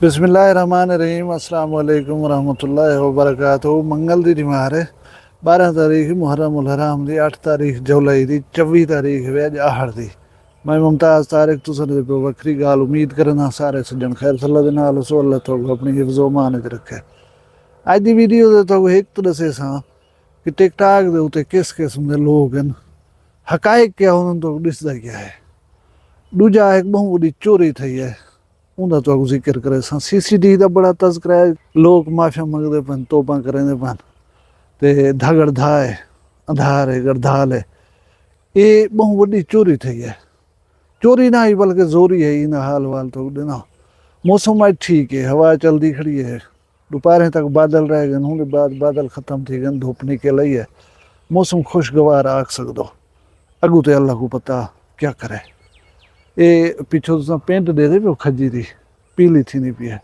बिस्मिल्लाहिर्रहमानिर्रहीम अस्सलाम वालेकुम वरहमतुल्लाहि वबरकातुहू। मंगल दी निमार है 12 तारीख मुहर्रम उल हराम दी 8 तारीख जुलाई दी 24 तारीख है अज आहड़ दी। मैं मुमताज़ तारिक तुसन दे पे वक्री गाल उम्मीद करना सारे सज्जन खैर सल्ला दे नाल सो अल्लाह तो अपनी हिफ्ज़ो मान च रखे। अज दी वीडियो दे तो एक तो दसे सा कि टिकटॉक दे उत्ते किस किस्म दे लोग हैं, हकायक क्या उन्होंने तो दिसदा क्या है। दूजा एक बहुत बड़ी चोरी थी है उनका तो जिक्र करे सा। CCTV का बड़ा तस्करा है, लोग माफिया मंगते पन तोपा करेंदे पन ते धगड़ धा है अंधार है गड़धाल है। ये बहुत बड़ी चोरी थी है, चोरी ना ही बल्कि जोरी है। इन हाल वाल तो देना मौसम आज ठीक है, हवा चलती खड़ी है, दोपहर तक बादल रह गए, उनके बाद बादल खत्म थी गए, धूप निकल आई है, मौसम खुशगवार आख सकदो। अगू तो अल्लाह को पता क्या करे। ये पिछों तुम पेंट दे दे पे खजी थी पीली थी नहीं पी है,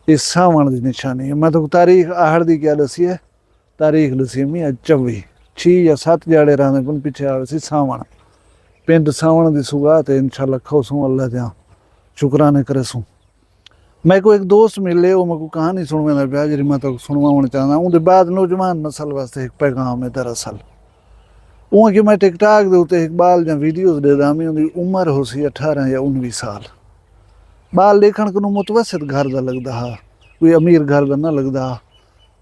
ये सावण की निशानी है। मैं तो तारीख आहड़ की क्या दसी है, तारीख दसी मैं अज 24 6 या 7 जाड़े रहने को पिछे आवे सी सावण। पेंट सावण की सुगात है, इंशाल्लाह खो सूँ अल्लाह त्या शुक्राने करे सूँ। मैं को एक दोस्त मिले वो मैं को कहानी सुनवाना पाया जी मैं तो सुनवाना चाहना। उनके बाद नौजवान नस्ल वास्ते एक पैगाम है दरअसल उँ कि मैं टिकटॉक के उत्ते एक बाल या वीडियोज दे दा। उनकी उम्र हो सी 18 या 19 साल। बाल देखण को मुतवसित घर का लगता हा, कोई अमीर घर का ना लगता हा।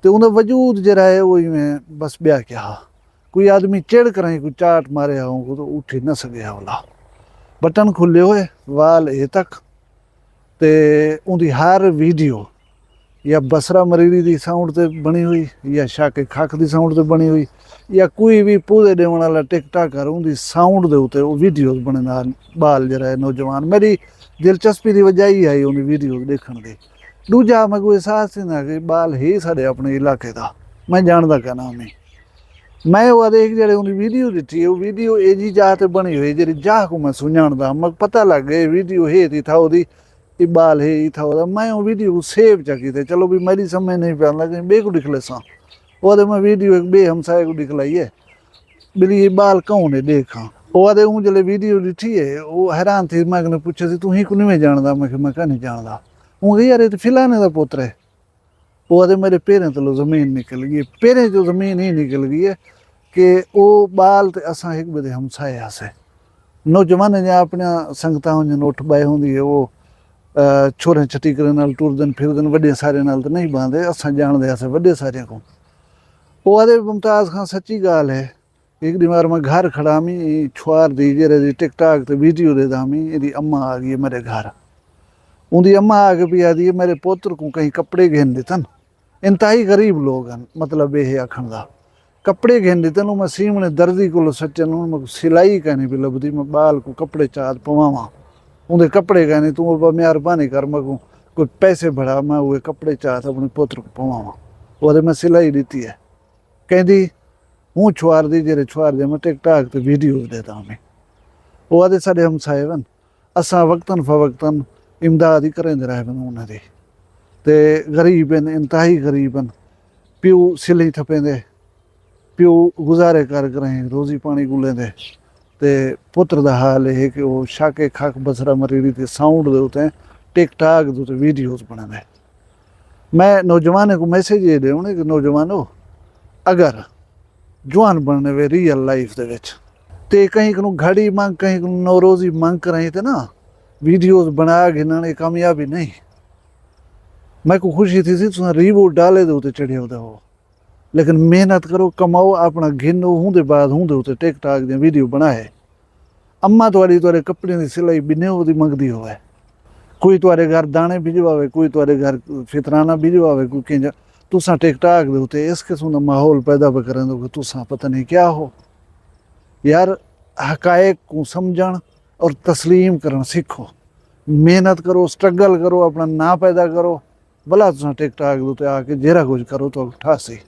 तो उनका वजूद जरा है वो में बस ब्याह क्या हा। कोई आदमी चिड़ कर कोई चाट मारे को तो उठ ही ना सके वाला। बटन खुले हुए वाल ए तक ते उनकी हर वीडियो या बसरा मरीरी की साउंड से बनी हुई या शाके खख की साउंड से बनी हुई या कोई भी पूरे देवन वाला टिकटॉकर उनकी साउंड के उत्ते वो वीडियोज बने नाल बाल जरा है नौजवान। मेरी दिलचस्पी की वजह ही आई उन्हें वीडियो देखने की। दूजा मैं कोई एहसास ही ना कि बाल ही साढ़े अपने इलाके का मैं जानता क्या नाम है। मैं वो देख जड़े उन्हें वीडियो दी वो वीडियो ए जी जाह ते बनी हुई जी जाह को मैं सुझाणदा मैं पता लग गए वीडियो है थी था वो बाल है ही था वो। मैं वो वीडियो को सेव चकी थे चलो भी मेरी समझ नहीं पाया लगे बे को दिखले सा वो मैं वीडियो एक बे हमसाए को दिखलाई है बिली ये बाल कौन है देखा। वो आदे हूँ जल्द वीडियो दिठी है वो हैरान थी। मैं पूछे तू ही को नहीं जानता मैं क्या नहीं जानता हूँ यार ये तो फिलाने का पुत्र है। वो आदे मेरे पैरें तलो जमीन निकल गई, पैरें जो जमीन ही निकल गई है कि वो बाल तो असा एक बदे हमसाए से नौजवान ने अपने संगताओं जन उठ बाए होंगी है वो छोरे छटीकरे नाल टुरदन फिरदन वड्डे सारे नाल तो नहीं बांधे असा जानते अस वड्डे सारे को। वो आदे मुमताज़ खां सच्ची गाल है। एक दिन बार मैं घर खड़ा मी छुआर दी जेरे टिकटॉक ते वीडियो दे दामी यदि अम्मा आ गई है मेरे घर। उनकी अम्मा आके भी आदि है मेरे पोत्र को कहीं कपड़े घेन देतन। इंतहाई गरीब लोग हैं मतलब यह आखण का कपड़े घेन देतन। मैं सीमने दर्जी को सच्चन मैं सिलाई कहनी भी लभदी मैं बाल को कपड़े चाद पवावा उनके कपड़े कहने तू मेहरबानी कर मैं कोई पैसे बढ़ा मैं वो कपड़े चाहत अपने पुत्र को पवावा वो मैं सिलाई दी है कहती हूँ छुआर दी जेरे छुआर दे मैं टिकटॉक ते वीडियो देता हमें। वो आदे साढ़े हम साहेबन असा वक्तन फवक्तन इमदाद ही करेंदे रहे उन्होंने ते गरीब हैं इंतहाई गरीब हैं। प्यू सिले थपेंदे प्यू गुजारे कर करें रोज़ी पानी गुलेंदे ते पुत्र का हाल है कि वो शाके खख बसरा मरीरी ते साउंड दे उत्ते टिकटॉक दे उत्ते वीडियोज बने। मैं नौजवान को मैसेज ये देने कि नौजवानों अगर जवान बनने वे रियल लाइफ दे विच ते कहीं को घड़ी मांग कहीं को नौरोजी मांग कर थे ना वीडियोज बना गिनने कामयाबी नहीं। मैं को खुशी थी सी तुम रीबूट डाले दे उत्ते चढ़े होते हो लेकिन मेहनत करो कमाओ अपना गिनो हूँ दे बाद हूँ दे उत्ते टिकटॉक दी वीडियो बनाए। अम्मा तुआरे कपड़े की सिलाई बिने वो मंगती होवे कोई तुआरे घर दाने भिजवावे कोई तुआरे घर फितराना भिजवावे कोई कंहिंजा तुसा टिकटॉक दे उत्ते इस किस्म का माहौल पैदा पे करें कि तुसा पता नहीं क्या हो। यार हकायक को समझण और तस्लीम करना सीखो, मेहनत करो स्ट्रगल करो अपना ना पैदा करो भला तुसा टिकटॉक दे उत्ते आके जेरा कुछ करो तो ठासी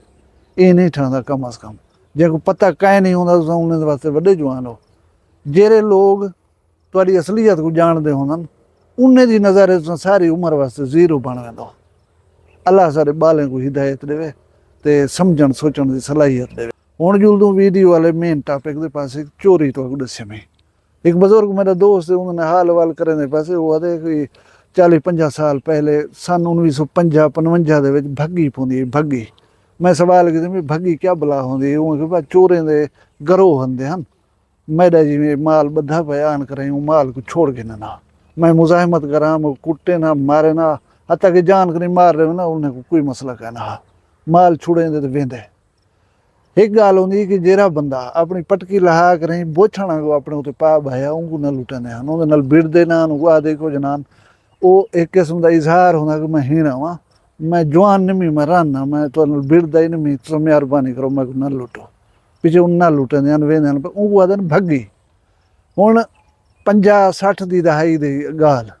ये नहीं ठहंदा कम अज कम जो पता कहीं नहीं होंदा तुसा उन्हें वास्ते वड्डे जवान हो। जेरे लोग तुहाडी असलियत को जानते होंदन उन्हें दी नज़र सारी उम्र वास्ते जीरो बन वेंदो। अल्लाह सारे बालें को हिदायत देवे ते समझण सोचण की सलाहियत देवे। हुण जुलदू वीडियो वाले मेन टॉपिक के पास चोरी तो दसे में एक बजुर्ग मेरा दोस्त है उन्होंने हाल वाल करने पासे वो आते कि 40-50 ਸਾਲ ਪਹਿਲੇ सन 1950-55 ਦੇ ਵਿੱਚ ਭੱਗੀ ਪਾਉਂਦੀ ਭੱਗੀ। ਮੈਂ ਸਵਾਲ ਕੀਤਾ ਵੀ ਭੱਗੀ ਕਿਆ ਬਲਾ ਹੁੰਦੀ? ਉਹ ਕਿ ਚੋਰਾਂ ਦੇ ਗਰੋਹ ਹੁੰਦੇ ਹਨ। मेरा जिमें माल बधा पे आन कर माल को छोड़ के ना मैं मुजाहिमत करा, कुट्टे ना मारे ना, हत्या कि जान कर मार रहे हो ना, उन्हें कोई मसला कहना माल छुड़े तो वेंदे। एक गाल होंगी कि जेरा बंदा अपनी पटकी लहा कर बोछणा को अपने उत्ते पा भाया उनको ना लुटने हैं, उन्हें नाल बिड़दे ना उनको आदे को जनान वो एक किस्म का इजहार होना कि मैं हीना वा, मैं जवान नहीं मैं राना, मैं तो बिड़दा ही नहीं, तो मेहरबानी करो मैं ना लुटो पिछे उन्ना लुटन वेंदे पर उनको आदन भग्गी। हुण 50-60 की दहाई की गाल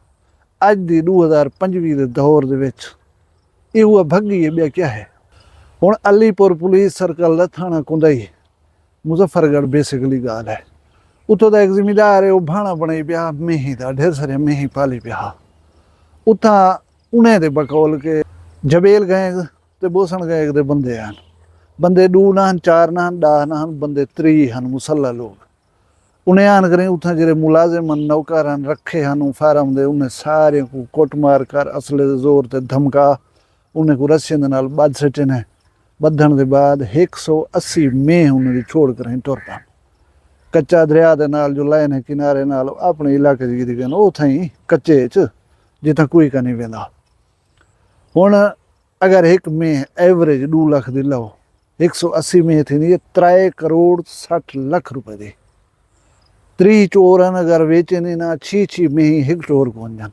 अज की 2025 के दौर दे विच ये हुआ भग्गी है बया क्या है। हुण अलीपुर पुलिस सर्कल का थाना कुंदई मुजफ्फरगढ़ बेसिकली गाल है। उतों का एक जिमीदार है, वो भाणा बने पिया मेही का, ढेर सारे मेही पाली पिया। उथा उन्हें दे बकौल के जबेल गए ते बोसन गए दे बंदे हैं, बंदे 2 नाहन 4 नाहन 10 नाहन बंदे 3 हैं मुसल्ला लोग। उन्हें आन करें उतना जेरे मुलाजिम नौकर रखे हैं फार्म दे, उन्हें सारे को कुट मार कर असले दे जोर ते धमका उन्हें को रस्सियां दे नाल बध सटे ने। बधण दे बाद 180 मेह उन्हें छोड़ कर तुर पान। कच्चा दरिया दे नाल जो लाइन है किनारे नाल अपने इलाके दी गए उथा ही कच्चे च जिथा कोई का नहीं वेंदा। हुण अगर एक मेह एवरेज 2 लाख दी लो, 180 में थी 3 करोड़ 60 लाख रुपए दी। 3 चोर अगर वेचे नहीं ना 6 में ही 1 चोर को जान,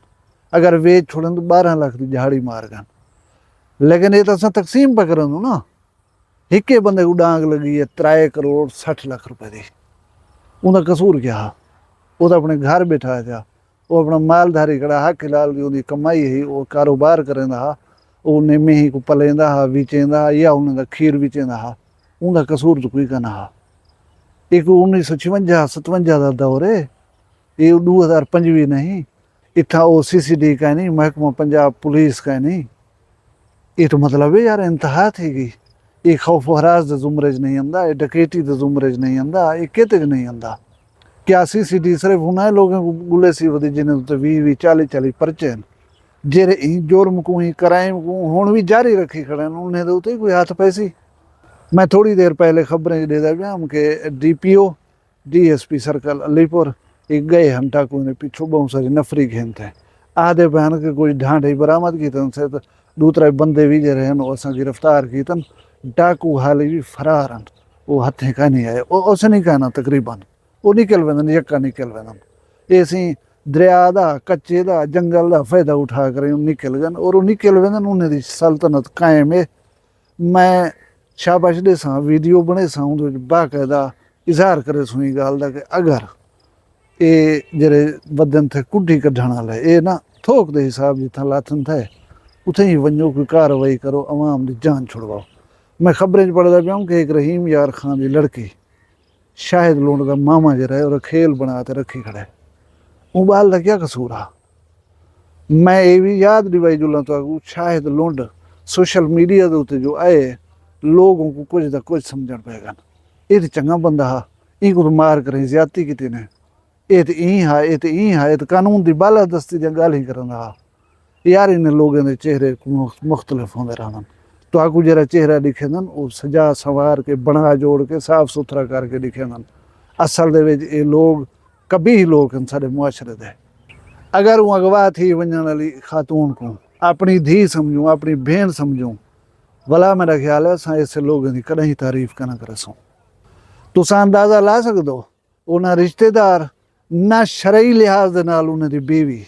अगर वेच छोड़न तो 12 लाख की झाड़ी मार गन। लेकिन ये तो अस तकसीम पे करन ना, हिके बंदे को डांग लगी है 3 करोड़ 60 लाख रुपए दी। उनका कसूर क्या? वो तो अपने घर बैठा था, वो अपना मालधारी खड़ा हा खिलाल की कमाई ही, वो कारोबार करेंदा, उन्हें मेही को पलेंदा हा विचेंदा या उन्हें खीर विचेंदा हा, उनका कसूर तो कोई का ना हा। एक 1956-57 का दौर है, ये 2025 नहीं। इतना वो CCD का नहीं, महकमा पंजाब पुलिस का नहीं। ये तो मतलब है यार इंतहा थी कि ये खौफ हरास दे जुमरेज नहीं आंदा, ये डकैती दे जुमरेज नहीं आंदा, ये कहते नहीं आंदा। क्या CCD सिर्फ उन्हें लोगों को गुले सी वधी जिन्हें तो 20-40 परचे जेरे जुर्म को ही क्राइम को हुण भी जारी रखी खड़े उन्हें तो उते कोई हाथ पैसी। मैं थोड़ी देर पहले खबरें दे दिया के DPO DSP सर्कल अलीपुर एक गए हम टाकू ने पिछू बहुत सारी नफरी घेनते हैं आधे बहन के कोई ढांढे बरामद की तन से तो दूसरे बंदे भी जे रहे असा गिरफ्तार की तन डाकू हाल भी फरार हैं। वो हथे का नहीं आए उस नहीं कहना तकरीबन वो निकल वेंदन यक्का निकल वेंदन। ऐसी दरिया का कच्चे का जंगल का फायदा उठा कर निकल गए और वो निकल वेंदन उन्हें दी सल्तनत कायम है। मैं शाबाश दे सा वीडियो बने सा बाकायदा इजहार करे सुई गाल दा कि अगर ये जरे बदन थे कुड्डी कढ़ण वाले ये ना थोक दे हिसाब जिथा लाथन थे उथे ही वनो कोई कार्रवाई करो अवाम की जान छुड़वाओ। मैं खबरें पढ़ता पाऊँ कि एक रहीम यार खान की लड़की शाहिद लोंड का मामा जरा है और खेल बना के रखी खड़े वो बाल का क्या कसूर आ। मैं ये भी याद दिवाई जुला तो शाहिद लोंड सोशल मीडिया के उत्ते जो आए लोगों को कुछ ना कुछ समझ पेगा। ये तो चंगा बंदा हा, इनको तो मार कर ज्यादती की ने, ये तो ई हा ये तो ई हा, ये तो कानून की बालादस्ती दी गल ही करन हा। यार इन्हें लोगों के चेहरे मुख्तलिफ होंगे रहन तो आकू जरा चेहरा दिखे वो सजा संवार के बना जोड़ के साफ सुथरा करके दिखे असल दे विच ये लोग कभी ही लोग हैं सारे मुआशरे दे। अगर वो अगवा थी वजन वाली खातून को अपनी धी समझूँ अपनी भेण समझूँ भला मेरा ख्याल है अस ऐसे लोगों की कदे ही तारीफ करना करसूँ। तुसां अंदाजा ला सकते हो उन्हें रिश्तेदार ना शरई लिहाज दे नाल उन्हें दी बीवी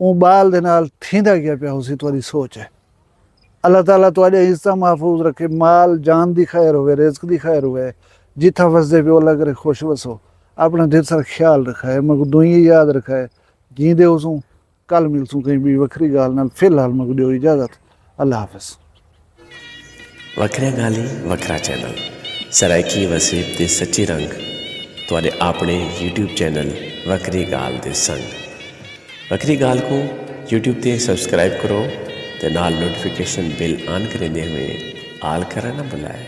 वो बाल दे नाल थींदा गया पिया उसी तुम्हारी सोच है। अल्लाह ताला तुहाडे हिस्सा महफूज रखे, माल जान दी खैर होवे रिज़्क दी खैर होवे, जिथा वसदे पियो अल्लाह करे खुश वसो, अपना ढेर सारा ख्याल रखा है। मैं दुई याद रखा है जींदे उसू कल मिलसूँ कहीं भी वखरी गाल नाल। फिलहाल मैं दियो इजाजत, अल्लाह हाफिज़। वखरा गाली वखरा चैनल सराइकी वसीब दे सच्चे रंग तुहाडे अपने YouTube चैनल वखरी गाल दे संग। वखरी गाल को YouTube ते सब्सक्राइब करो ते नाल नोटिफिकेशन बिल ऑन करेंदे हुए आल करा ना बुलाए।